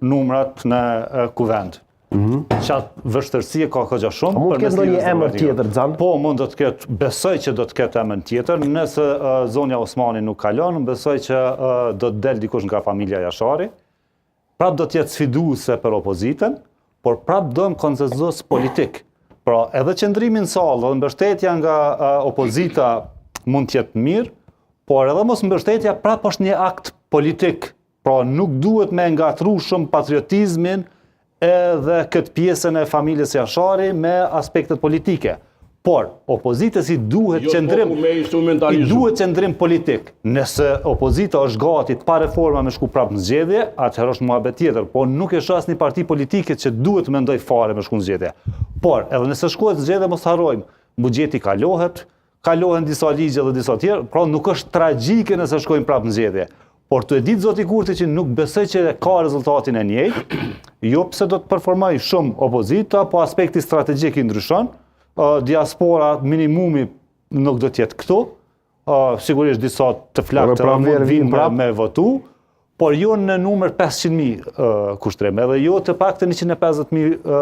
numrat në kuvend. Qatë vështërsi ka këgja shumë. Mund të ketë ndonjë emër tjetër, Xhan? Po, mund të ketë, besoj që do të ketë emër tjetër, nëse zonja Osmani nuk kalon, besoj që do të del dikush nga familja Jashari, prap do të jetë sfiduese për opozitën, por prap dojmë konsenzus politik. Pra, edhe qëndrimi në sallë dhe mbështetja nga opozita mund të jetë mirë, por edhe mos mbështetja prap është një akt politik. Pra, nuk duhet me ngatru shumë patriotizmin edhe këtë pjesën e familjes Jashari me aspektet politike. Por, opozitës i duhet qëndrim politik. Nëse opozita është gati pa reforma me shku prapë në zgjedhje, atëherë është muhabet tjetër, por nuk është asnjë parti politike që duhet mendoj fare me shku në zgjedhje. Por, edhe nëse shkohet në zgjedhje, mos harrojmë, buxheti kalohen disa ligje dhe disa tjerë, pra nuk është tragjike nëse shkojmë prapë në zgjedhje. Por të e ditë zoti Kurti që nuk besoj që ka rezultatin e njëjtë, jo pse do të performoj shumë opozita, po aspekti strategjik i ndryshon, diaspora minimumi nuk do të jetë këtu, sigurisht disa të flakë mund vinë me votu, por jo në numër 500.000 kushtrim, edhe jo të paktën 150.000